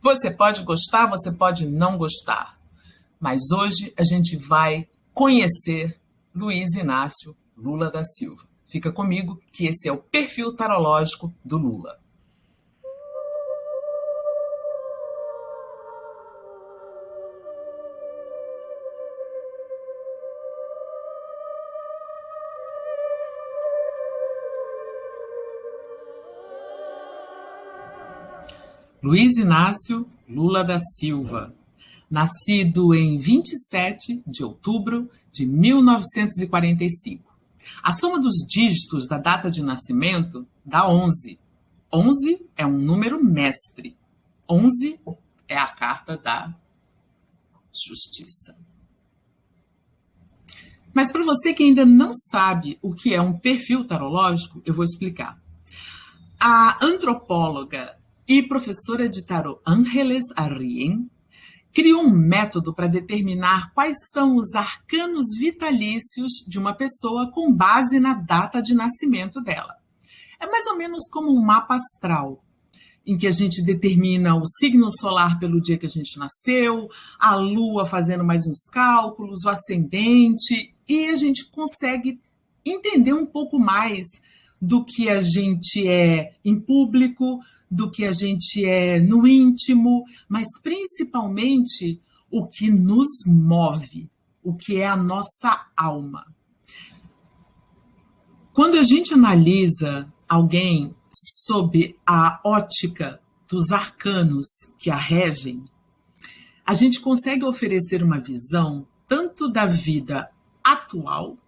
Você pode gostar, você pode não gostar, mas hoje a gente vai conhecer Luiz Inácio Lula da Silva. Fica comigo que esse é o perfil tarológico do Lula. Luiz Inácio Lula da Silva, nascido em 27 de outubro de 1945. A soma dos dígitos da data de nascimento dá 11. 11 é um número mestre. 11 é a carta da justiça. Mas para você que ainda não sabe o que é um perfil tarológico, eu vou explicar. A antropóloga e professora de tarô Ángeles Arrien criou um método para determinar quais são os arcanos vitalícios de uma pessoa com base na data de nascimento dela. É mais ou menos como um mapa astral, em que a gente determina o signo solar pelo dia que a gente nasceu, a lua fazendo mais uns cálculos, o ascendente, e a gente consegue entender um pouco mais do que a gente é em público, do que a gente é no íntimo, mas principalmente o que nos move, o que é a nossa alma. Quando a gente analisa alguém sob a ótica dos arcanos que a regem, a gente consegue oferecer uma visão tanto da vida atual,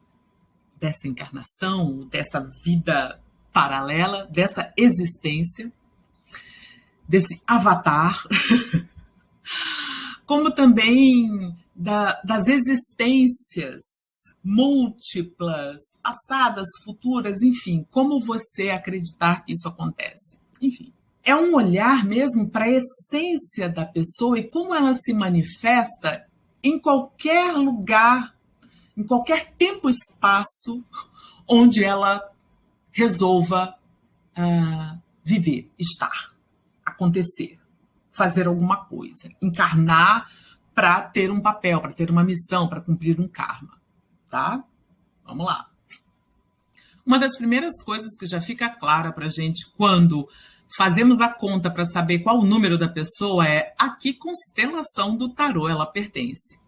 dessa encarnação, dessa vida paralela, dessa existência, desse avatar, como também das existências múltiplas, passadas, futuras, enfim, como você acreditar que isso acontece. Enfim, é um olhar mesmo para a essência da pessoa e como ela se manifesta em qualquer lugar, em qualquer tempo e espaço onde ela resolva viver, estar, acontecer, fazer alguma coisa, encarnar para ter um papel, para ter uma missão, para cumprir um karma, tá? Vamos lá. Uma das primeiras coisas que já fica clara para a gente quando fazemos a conta para saber qual o número da pessoa é a que constelação do tarô ela pertence.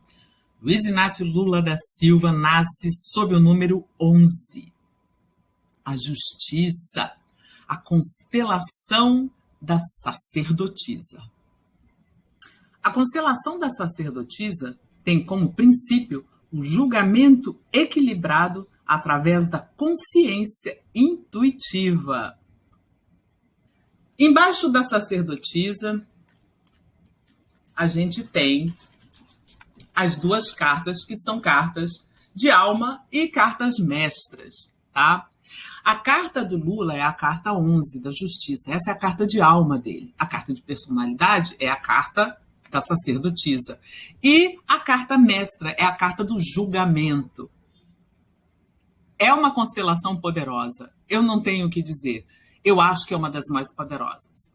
Luiz Inácio Lula da Silva nasce sob o número 11. A justiça, a constelação da sacerdotisa. A constelação da sacerdotisa tem como princípio o julgamento equilibrado através da consciência intuitiva. Embaixo da sacerdotisa, a gente tem as duas cartas, que são cartas de alma e cartas mestras, tá? A carta do Lula é a carta 11 da justiça. Essa é a carta de alma dele. A carta de personalidade é a carta da sacerdotisa. E a carta mestra é a carta do julgamento. É uma constelação poderosa. Eu não tenho o que dizer. Eu acho que é uma das mais poderosas.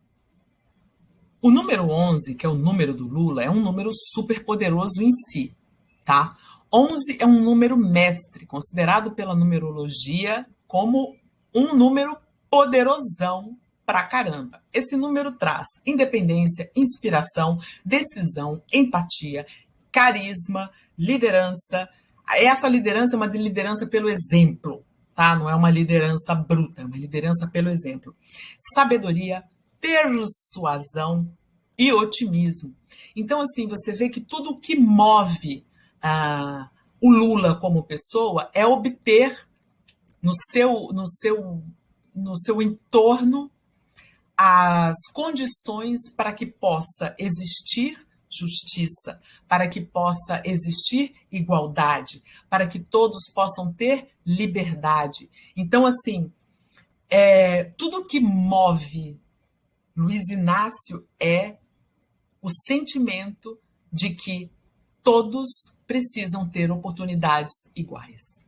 O número 11, que é o número do Lula, é um número super poderoso em si, tá? 11 é um número mestre, considerado pela numerologia como um número poderosão pra caramba. Esse número traz independência, inspiração, decisão, empatia, carisma, liderança. Essa liderança é uma liderança pelo exemplo, tá? Não é uma liderança bruta, é uma liderança pelo exemplo. Sabedoria, persuasão e otimismo. Então, assim, você vê que tudo o que move o Lula como pessoa é obter no seu entorno as condições para que possa existir justiça, para que possa existir igualdade, para que todos possam ter liberdade. Então, assim, tudo que move Luiz Inácio é o sentimento de que todos precisam ter oportunidades iguais.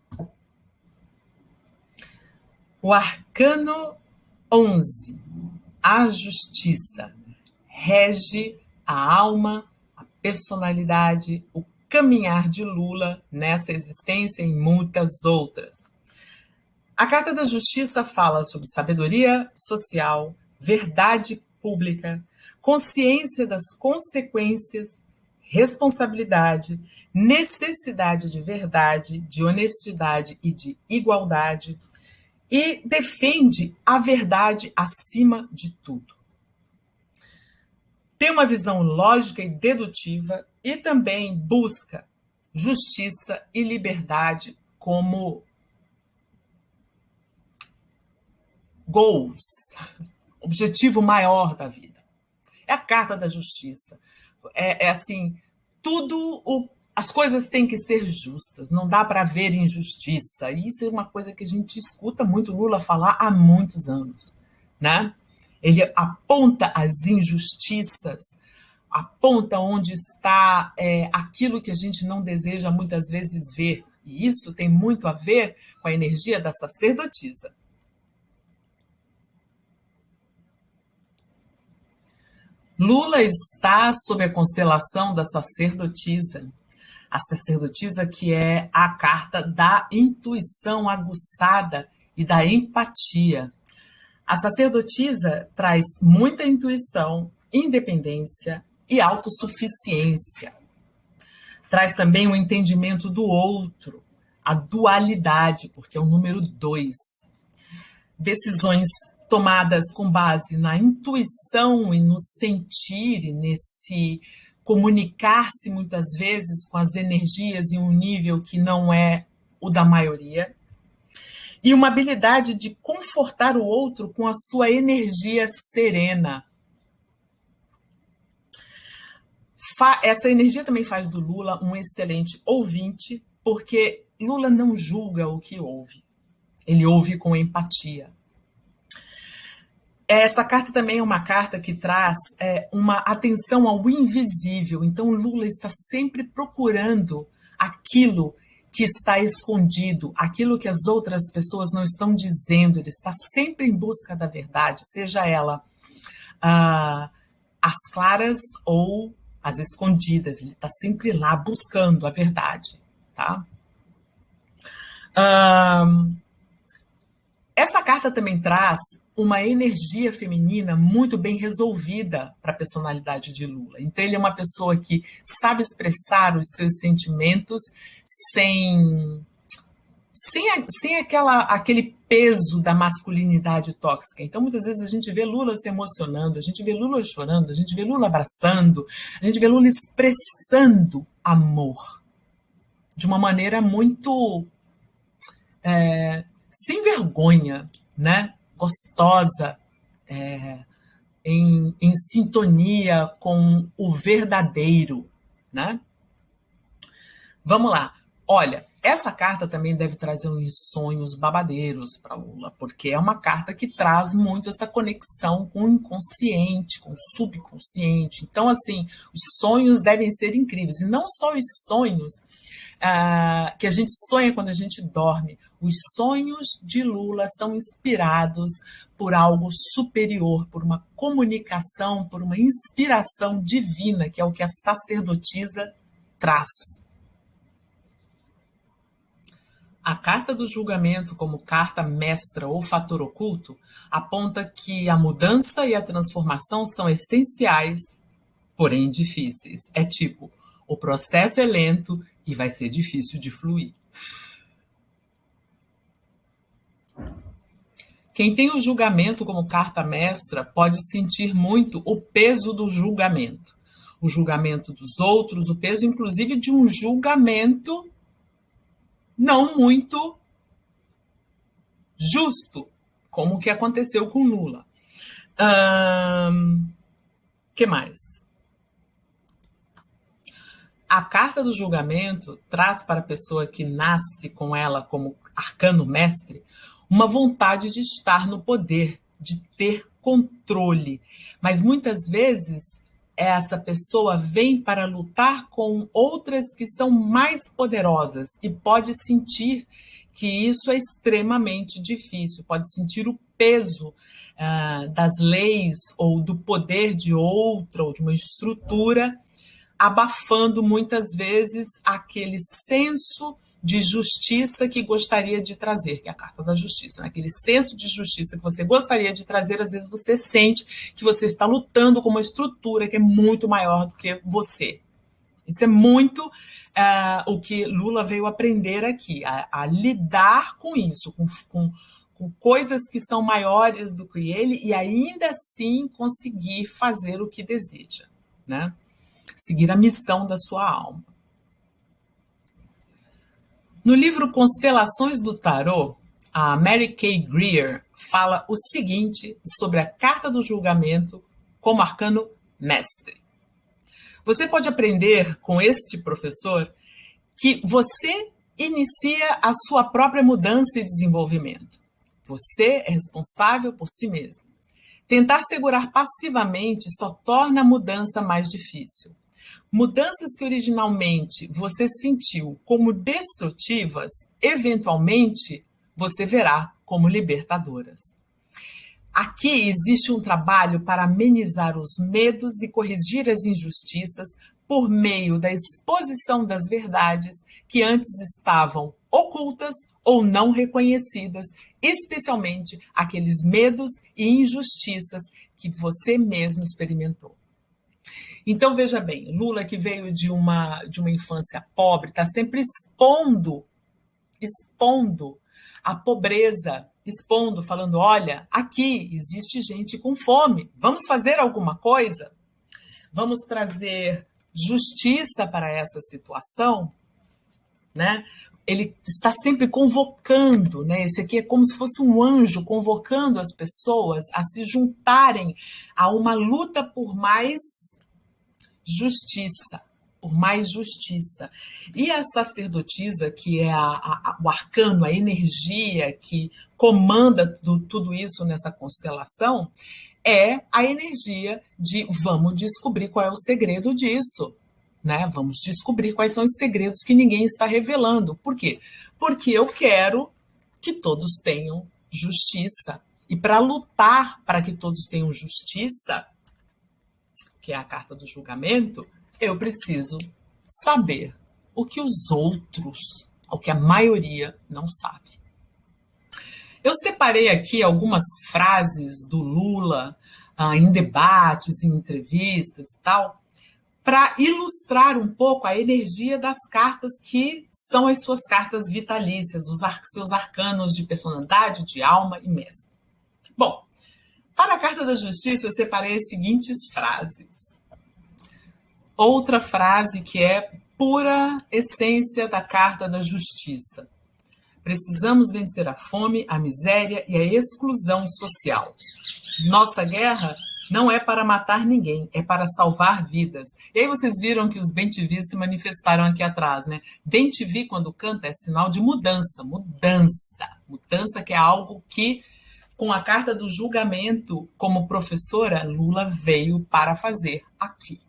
O arcano 11, a justiça, rege a alma, a personalidade, o caminhar de Lula nessa existência e em muitas outras. A Carta da Justiça fala sobre sabedoria social, verdade pública, consciência das consequências, responsabilidade, necessidade de verdade, de honestidade e de igualdade, e defende a verdade acima de tudo. Tem uma visão lógica e dedutiva e também busca justiça e liberdade como goals, objetivo maior da vida. É a Carta da Justiça. É assim, as coisas têm que ser justas, não dá para haver injustiça. E isso é uma coisa que a gente escuta muito Lula falar há muitos anos, né? Ele aponta as injustiças, aponta onde está aquilo que a gente não deseja muitas vezes ver. E isso tem muito a ver com a energia da sacerdotisa. Lula está sob a constelação da sacerdotisa. A sacerdotisa que é a carta da intuição aguçada e da empatia. A sacerdotisa traz muita intuição, independência e autossuficiência. Traz também o entendimento do outro, a dualidade, porque é o número 2. Decisões tomadas com base na intuição e no sentir, e nesse comunicar-se muitas vezes com as energias em um nível que não é o da maioria. E uma habilidade de confortar o outro com a sua energia serena. Essa energia também faz do Lula um excelente ouvinte, porque Lula não julga o que ouve. Ele ouve com empatia. Essa carta também é uma carta que traz uma atenção ao invisível. Então, Lula está sempre procurando aquilo que está escondido, aquilo que as outras pessoas não estão dizendo. Ele está sempre em busca da verdade, seja ela às claras ou às escondidas. Ele está sempre lá buscando a verdade. Tá? Essa carta também traz uma energia feminina muito bem resolvida para a personalidade de Lula. Então, ele é uma pessoa que sabe expressar os seus sentimentos sem aquele peso da masculinidade tóxica. Então, muitas vezes a gente vê Lula se emocionando, a gente vê Lula chorando, a gente vê Lula abraçando, a gente vê Lula expressando amor de uma maneira muito sem vergonha, né? Gostosa, em sintonia com o verdadeiro, né? Vamos lá. Olha, essa carta também deve trazer uns sonhos babadeiros para Lula, porque é uma carta que traz muito essa conexão com o inconsciente, com o subconsciente. Então, assim, os sonhos devem ser incríveis. E não só os sonhos que a gente sonha quando a gente dorme. Os sonhos de Lula são inspirados por algo superior, por uma comunicação, por uma inspiração divina, que é o que a sacerdotisa traz. A carta do julgamento, como carta mestra ou fator oculto, aponta que a mudança e a transformação são essenciais, porém difíceis. É tipo, o processo é lento e vai ser difícil de fluir. Quem tem o julgamento como carta mestra pode sentir muito o peso do julgamento. O julgamento dos outros, o peso, inclusive, de um julgamento não muito justo, como o que aconteceu com Lula. Que mais? A carta do julgamento traz para a pessoa que nasce com ela como arcano mestre uma vontade de estar no poder, de ter controle. Mas muitas vezes essa pessoa vem para lutar com outras que são mais poderosas e pode sentir que isso é extremamente difícil, pode sentir o peso das leis ou do poder de outra ou de uma estrutura, abafando muitas vezes aquele senso de justiça que gostaria de trazer, que é a Carta da Justiça. Né? Aquele senso de justiça que você gostaria de trazer, às vezes você sente que você está lutando com uma estrutura que é muito maior do que você. Isso é muito o que Lula veio aprender aqui, a lidar com isso, com coisas que são maiores do que ele e ainda assim conseguir fazer o que deseja, né? Seguir a missão da sua alma. No livro Constelações do Tarot, a Mary Kay Greer fala o seguinte sobre a Carta do Julgamento como arcano mestre. Você pode aprender com este professor que você inicia a sua própria mudança e desenvolvimento. Você é responsável por si mesmo. Tentar segurar passivamente só torna a mudança mais difícil. Mudanças que originalmente você sentiu como destrutivas, eventualmente você verá como libertadoras. Aqui existe um trabalho para amenizar os medos e corrigir as injustiças por meio da exposição das verdades que antes estavam ocultas ou não reconhecidas, especialmente aqueles medos e injustiças que você mesmo experimentou. Então, veja bem, Lula, que veio de uma infância pobre, está sempre expondo a pobreza, falando, olha, aqui existe gente com fome, vamos fazer alguma coisa? Vamos trazer justiça para essa situação? Né? Ele está sempre convocando, né? Esse aqui é como se fosse um anjo convocando as pessoas a se juntarem a uma luta por mais justiça, E a sacerdotisa, que é o arcano, a energia que comanda tudo isso nessa constelação, é a energia de vamos descobrir qual é o segredo disso, né? Vamos descobrir quais são os segredos que ninguém está revelando. Por quê? Porque eu quero que todos tenham justiça. E para lutar para que todos tenham justiça, que é a Carta do Julgamento, eu preciso saber o que os outros, o que a maioria não sabe. Eu separei aqui algumas frases do Lula em debates, em entrevistas e tal, para ilustrar um pouco a energia das cartas que são as suas cartas vitalícias, seus arcanos de personalidade, de alma e mestre. Bom, para a Carta da Justiça, eu separei as seguintes frases. Outra frase que é pura essência da Carta da Justiça. Precisamos vencer a fome, a miséria e a exclusão social. Nossa guerra não é para matar ninguém, é para salvar vidas. E aí vocês viram que os bem-te-vi se manifestaram aqui atrás, né? Bem-te-vi, quando canta, é sinal de mudança. Mudança que é algo que, com a Carta do Julgamento, como professora, Lula veio para fazer aqui.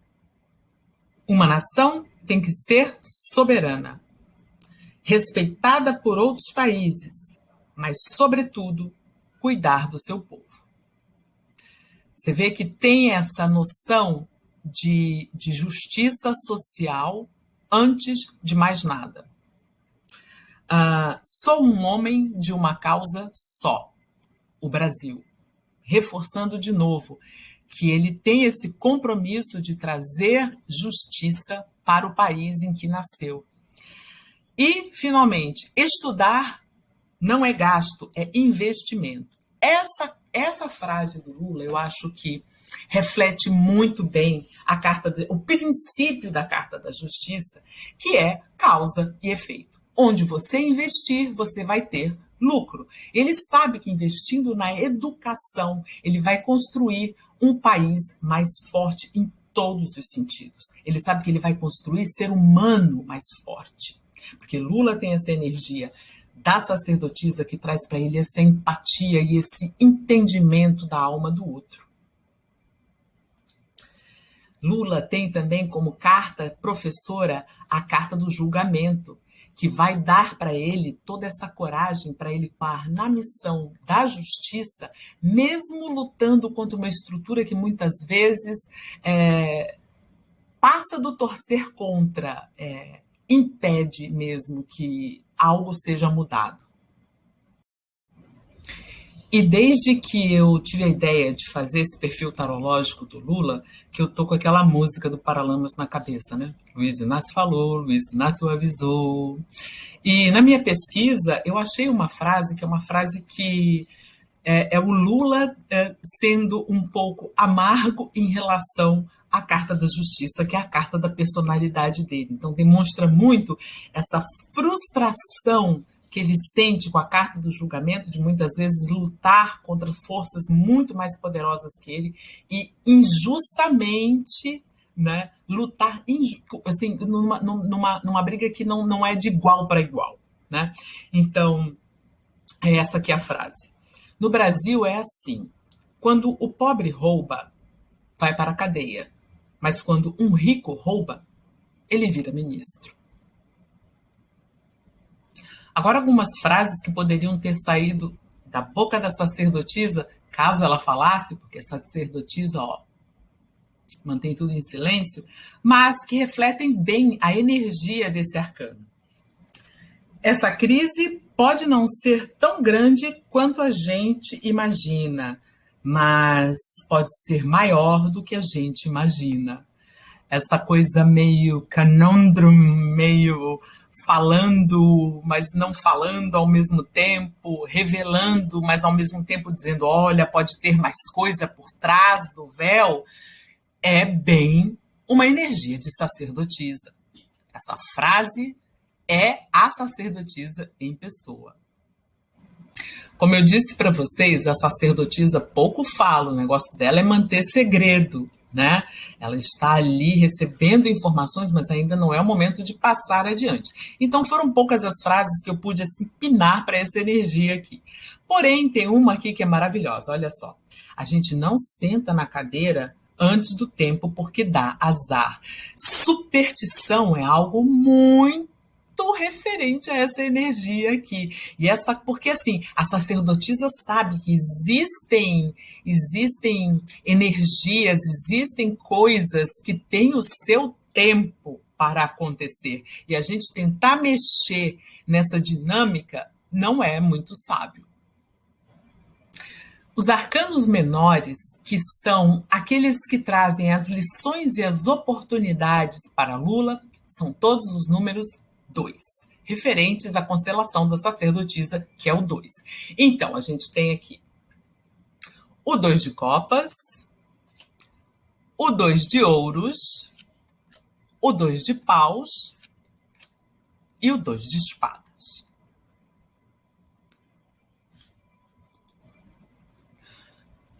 Uma nação tem que ser soberana, respeitada por outros países, mas, sobretudo, cuidar do seu povo. Você vê que tem essa noção de justiça social antes de mais nada. Sou um homem de uma causa só, o Brasil. Reforçando de novo que ele tem esse compromisso de trazer justiça para o país em que nasceu. E, finalmente, estudar não é gasto, é investimento. Essa frase do Lula, eu acho que reflete muito bem o princípio da Carta da Justiça, que é causa e efeito. Onde você investir, você vai ter lucro. Ele sabe que investindo na educação, ele vai construir um país mais forte em todos os sentidos. Ele sabe que ele vai construir ser humano mais forte. Porque Lula tem essa energia da sacerdotisa que traz para ele essa empatia e esse entendimento da alma do outro. Lula tem também como carta professora a Carta do Julgamento, que vai dar para ele toda essa coragem para ele par na missão da justiça, mesmo lutando contra uma estrutura que muitas vezes passa do torcer contra, impede mesmo que algo seja mudado. E desde que eu tive a ideia de fazer esse perfil tarológico do Lula, que eu tô com aquela música do Paralamas na cabeça, né? Luiz Inácio falou, Luiz Inácio avisou. E na minha pesquisa, eu achei uma frase que é uma frase que é o Lula sendo um pouco amargo em relação à Carta da Justiça, que é a carta da personalidade dele. Então, demonstra muito essa frustração que ele sente com a carta do julgamento, de muitas vezes lutar contra forças muito mais poderosas que ele e injustamente, né, lutar assim, numa briga que não é de igual para igual. Né? Então, é essa aqui a frase. No Brasil é assim, quando o pobre rouba, vai para a cadeia, mas quando um rico rouba, ele vira ministro. Agora, algumas frases que poderiam ter saído da boca da sacerdotisa, caso ela falasse, porque a sacerdotisa, mantém tudo em silêncio, mas que refletem bem a energia desse arcano. Essa crise pode não ser tão grande quanto a gente imagina, mas pode ser maior do que a gente imagina. Essa coisa meio conundrum, meio falando, mas não falando ao mesmo tempo, revelando, mas ao mesmo tempo dizendo, olha, pode ter mais coisa por trás do véu, é bem uma energia de sacerdotisa. Essa frase é a sacerdotisa em pessoa. Como eu disse para vocês, a sacerdotisa pouco fala, o negócio dela é manter segredo, né? Ela está ali recebendo informações, mas ainda não é o momento de passar adiante. Então foram poucas as frases que eu pude assim pinar para essa energia aqui. Porém, tem uma aqui que é maravilhosa, olha só. A gente não senta na cadeira antes do tempo porque dá azar. Superstição é algo muito referente a essa energia aqui. E essa, porque assim, a sacerdotisa sabe que existem energias, existem coisas que têm o seu tempo para acontecer. E a gente tentar mexer nessa dinâmica não é muito sábio. Os arcanos menores, que são aqueles que trazem as lições e as oportunidades para Lula, são todos os números 2, referentes à constelação da sacerdotisa, que é o 2. Então, a gente tem aqui o 2 de copas, o 2 de ouros, o 2 de paus e o 2 de espadas.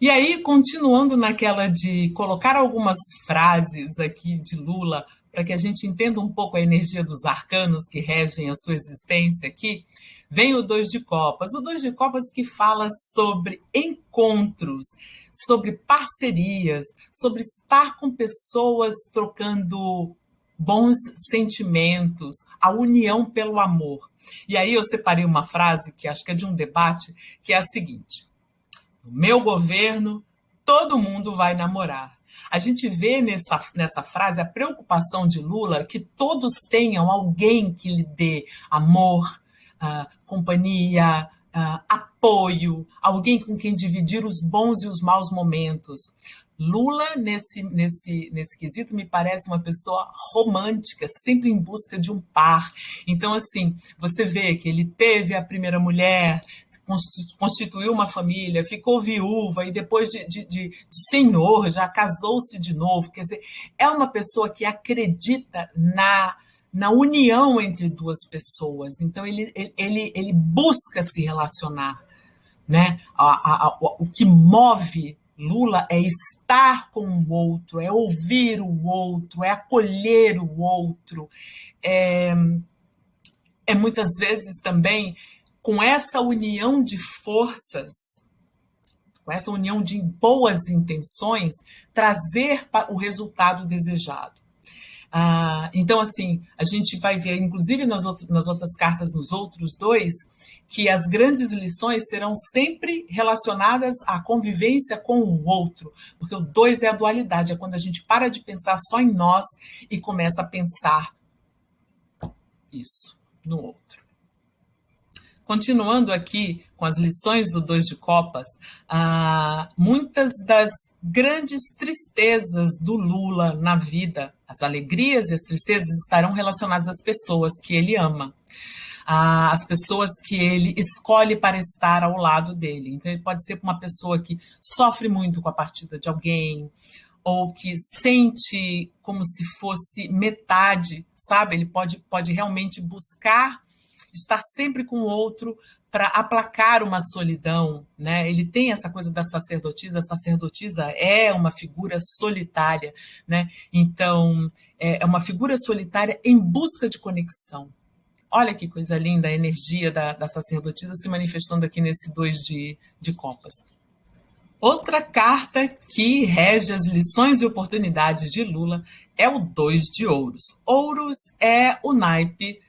E aí, continuando naquela de colocar algumas frases aqui de Lula para que a gente entenda um pouco a energia dos arcanos que regem a sua existência aqui, vem o 2 de copas. O 2 de copas que fala sobre encontros, sobre parcerias, sobre estar com pessoas trocando bons sentimentos, a união pelo amor. E aí eu separei uma frase que acho que é de um debate, que é a seguinte: no meu governo, todo mundo vai namorar. A gente vê nessa frase a preocupação de Lula que todos tenham alguém que lhe dê amor, companhia, apoio, alguém com quem dividir os bons e os maus momentos. Lula, nesse quesito, me parece uma pessoa romântica, sempre em busca de um par. Então, assim, você vê que ele teve a primeira mulher, constituiu uma família, ficou viúva e depois de senhor já casou-se de novo. Quer dizer, é uma pessoa que acredita na união entre duas pessoas. Então, ele busca se relacionar. Né? O que move Lula é estar com o outro, é ouvir o outro, é acolher o outro. É muitas vezes também com essa união de forças, com essa união de boas intenções, trazer o resultado desejado. Então, assim, a gente vai ver, inclusive nas outras cartas, nos outros dois, que as grandes lições serão sempre relacionadas à convivência com o outro, porque o dois é a dualidade, é quando a gente para de pensar só em nós e começa a pensar isso no outro. Continuando aqui com as lições do Dois de Copas, muitas das grandes tristezas do Lula na vida, as alegrias e as tristezas estarão relacionadas às pessoas que ele ama, as pessoas que ele escolhe para estar ao lado dele. Então, ele pode ser uma pessoa que sofre muito com a partida de alguém, ou que sente como se fosse metade, sabe? Ele pode realmente buscar estar sempre com o outro para aplacar uma solidão, né? Ele tem essa coisa da sacerdotisa, a sacerdotisa é uma figura solitária, né? Então, é uma figura solitária em busca de conexão. Olha que coisa linda a energia da sacerdotisa se manifestando aqui nesse dois de copas. Outra carta que rege as lições e oportunidades de Lula é o 2 de ouros. Ouros é o naipe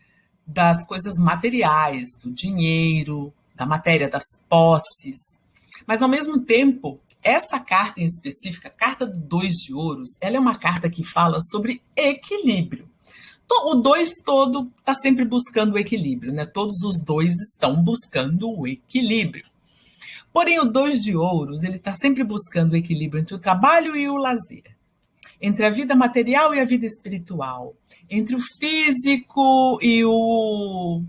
das coisas materiais, do dinheiro, da matéria, das posses. Mas, ao mesmo tempo, essa carta em específica, a carta do 2 de ouros, ela é uma carta que fala sobre equilíbrio. O 2 todo está sempre buscando o equilíbrio, né? Todos os dois estão buscando o equilíbrio. Porém, o 2 de ouros, ele está sempre buscando o equilíbrio entre o trabalho e o lazer, entre a vida material e a vida espiritual, entre o físico e o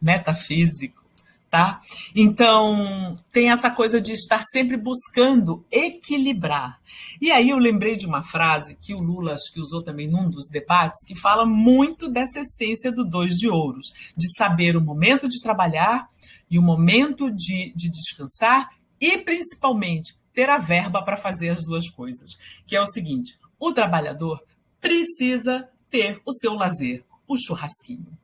metafísico, tá? Então, tem essa coisa de estar sempre buscando equilibrar. E aí eu lembrei de uma frase que o Lula acho que usou também num dos debates, que fala muito dessa essência do 2 de ouros, de saber o momento de trabalhar e o momento de descansar e, principalmente, ter a verba para fazer as duas coisas, que é o seguinte: o trabalhador precisa ter o seu lazer, o churrasquinho.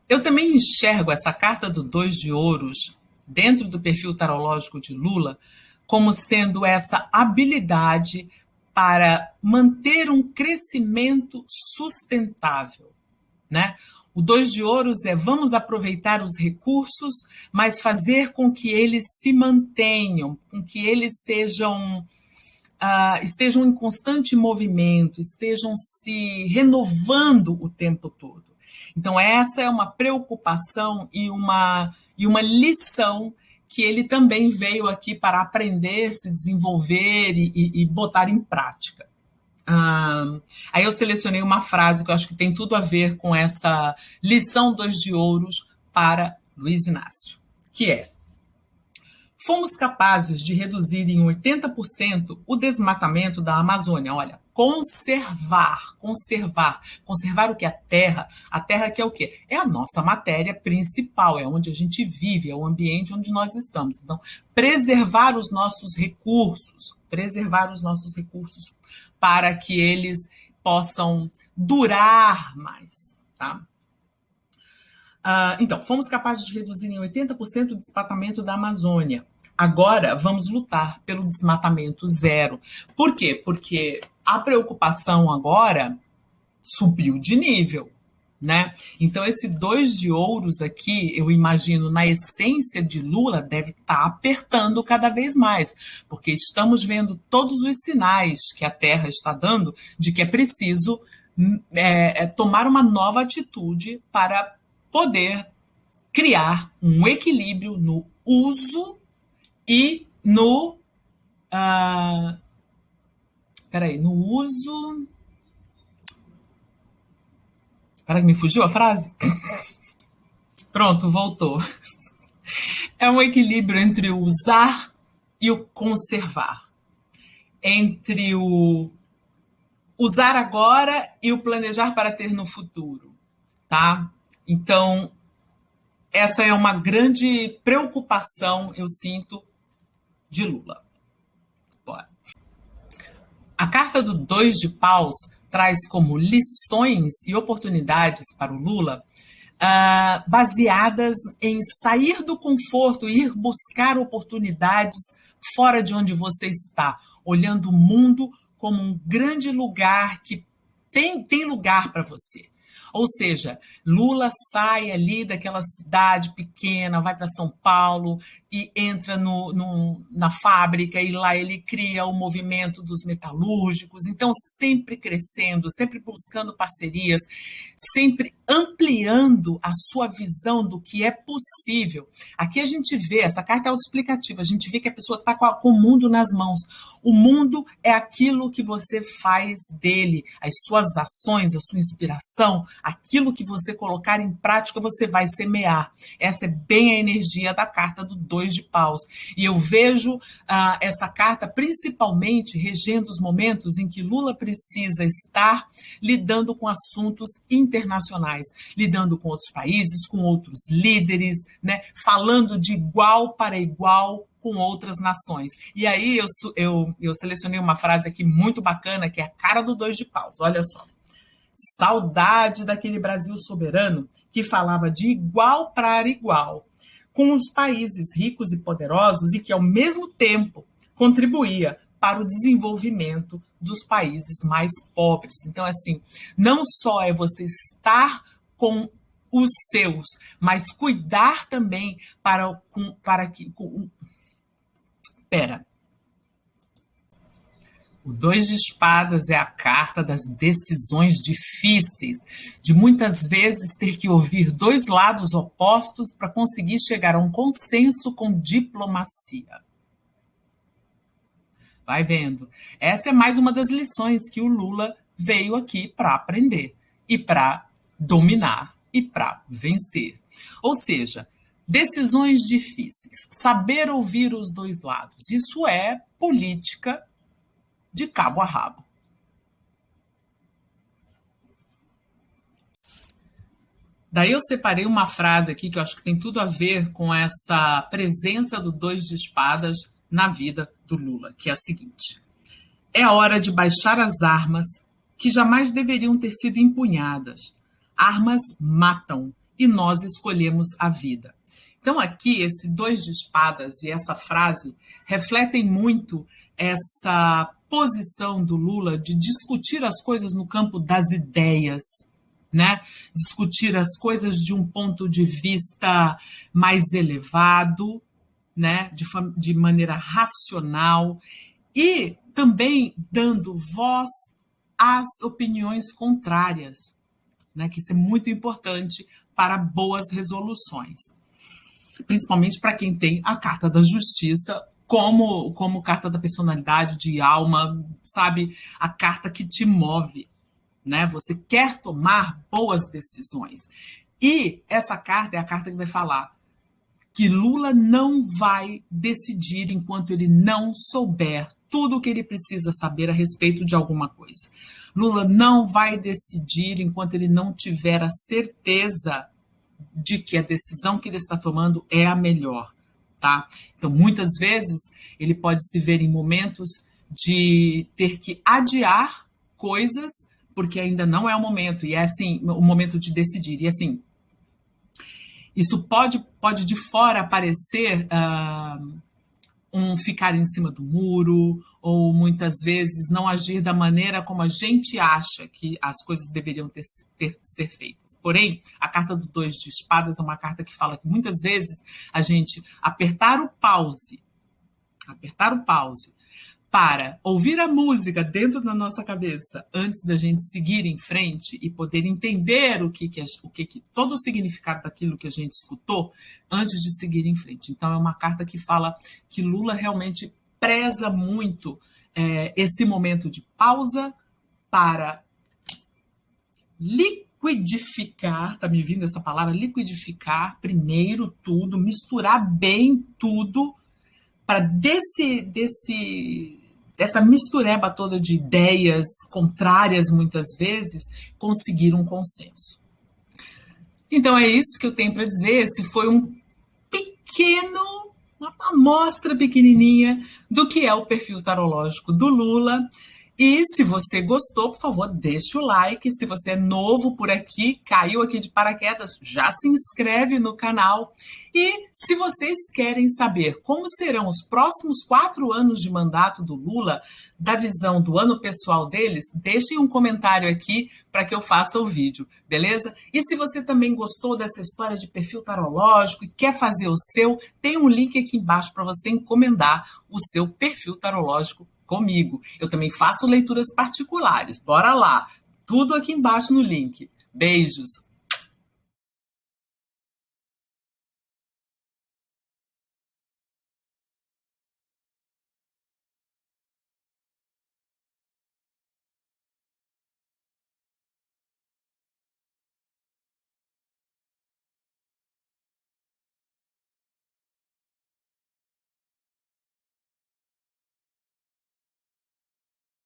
Eu também enxergo essa carta do 2 de ouros, dentro do perfil tarológico de Lula, como sendo essa habilidade para manter um crescimento sustentável, né? O 2 de ouros é vamos aproveitar os recursos, mas fazer com que eles se mantenham, com que eles estejam em constante movimento, estejam se renovando o tempo todo. Então, essa é uma preocupação e uma lição que ele também veio aqui para aprender, se desenvolver e botar em prática. Aí eu selecionei uma frase que eu acho que tem tudo a ver com essa lição 2 de ouros para Luiz Inácio, que é: fomos capazes de reduzir em 80% o desmatamento da Amazônia. Olha, conservar o que? A terra que é o quê? É a nossa matéria principal, é onde a gente vive, é o ambiente onde nós estamos. Então, preservar os nossos recursos para que eles possam durar mais, tá? Então, fomos capazes de reduzir em 80% o desmatamento da Amazônia. Agora, vamos lutar pelo desmatamento zero. Por quê? Porque a preocupação agora subiu de nível, né? Então, esse 2 de ouros aqui, eu imagino, na essência de Lula, deve estar apertando cada vez mais, porque estamos vendo todos os sinais que a Terra está dando de que é preciso tomar uma nova atitude para poder criar um equilíbrio no uso e no uso. Peraí, me fugiu a frase? Pronto, voltou. É um equilíbrio entre o usar e o conservar. Entre o usar agora e o planejar para ter no futuro, tá? Então, essa é uma grande preocupação, eu sinto, de Lula. Bora. A carta do 2 de paus traz como lições e oportunidades para o Lula baseadas em sair do conforto e ir buscar oportunidades fora de onde você está, olhando o mundo como um grande lugar que tem lugar para você. Ou seja, Lula sai ali daquela cidade pequena, vai para São Paulo e entra na fábrica e lá ele cria o movimento dos metalúrgicos, então sempre crescendo, sempre buscando parcerias, sempre ampliando a sua visão do que é possível. Aqui a gente vê, essa carta é autoexplicativa, a gente vê que a pessoa está com o mundo nas mãos. O mundo é aquilo que você faz dele, as suas ações, a sua inspiração, aquilo que você colocar em prática, você vai semear. Essa é bem a energia da carta do 2 de paus. E eu vejo essa carta principalmente regendo os momentos em que Lula precisa estar lidando com assuntos internacionais, lidando com outros países, com outros líderes, né? Falando de igual para igual com outras nações. E aí eu selecionei uma frase aqui muito bacana, que é a cara do 2 de paus. Olha só. Saudade daquele Brasil soberano que falava de igual para igual com os países ricos e poderosos e que, ao mesmo tempo, contribuía para o desenvolvimento dos países mais pobres. Então, assim, não só é você estar com os seus, mas cuidar também para que... Pera. O 2 de espadas é a carta das decisões difíceis, de muitas vezes ter que ouvir dois lados opostos para conseguir chegar a um consenso com diplomacia. Vai vendo. Essa é mais uma das lições que o Lula veio aqui para aprender e para dominar e para vencer. Ou seja, decisões difíceis, saber ouvir os dois lados. Isso é política de cabo a rabo. Daí eu separei uma frase aqui que eu acho que tem tudo a ver com essa presença do 2 de espadas na vida do Lula, que é a seguinte: é hora de baixar as armas que jamais deveriam ter sido empunhadas. Armas matam e nós escolhemos a vida. Então aqui esse 2 de espadas e essa frase refletem muito essa posição do Lula de discutir as coisas no campo das ideias, né? Discutir as coisas de um ponto de vista mais elevado, né? De maneira racional e também dando voz às opiniões contrárias, né? Que isso é muito importante para boas resoluções, principalmente para quem tem a Carta da Justiça como carta da personalidade, de alma, sabe? A carta que te move, né? Você quer tomar boas decisões. E essa carta é a carta que vai falar que Lula não vai decidir enquanto ele não souber tudo o que ele precisa saber a respeito de alguma coisa. Lula não vai decidir enquanto ele não tiver a certeza de que a decisão que ele está tomando é a melhor. Tá? Então, muitas vezes, ele pode se ver em momentos de ter que adiar coisas, porque ainda não é o momento, e é assim, o momento de decidir. E assim, isso pode de fora parecer um ficar em cima do muro, ou muitas vezes não agir da maneira como a gente acha que as coisas deveriam ser feitas. Porém, a carta do 2 de espadas é uma carta que fala que muitas vezes a gente apertar o pause para ouvir a música dentro da nossa cabeça antes da gente seguir em frente e poder entender o que todo o significado daquilo que a gente escutou antes de seguir em frente. Então, é uma carta que fala que Lula realmente preza muito esse momento de pausa para liquidificar, tá me vindo essa palavra, liquidificar primeiro tudo, misturar bem tudo, para dessa mistureba toda de ideias contrárias, muitas vezes, conseguir um consenso. Então é isso que eu tenho para dizer. Esse foi uma amostra pequenininha do que é o perfil tarológico do Lula. E se você gostou, por favor, deixa o like. Se você é novo por aqui, caiu aqui de paraquedas, já se inscreve no canal. E se vocês querem saber como serão os próximos 4 anos de mandato do Lula, da visão do ano pessoal deles, deixem um comentário aqui para que eu faça o vídeo, beleza? E se você também gostou dessa história de perfil tarológico e quer fazer o seu, tem um link aqui embaixo para você encomendar o seu perfil tarológico comigo. Eu também faço leituras particulares. Bora lá. Tudo aqui embaixo no link. Beijos.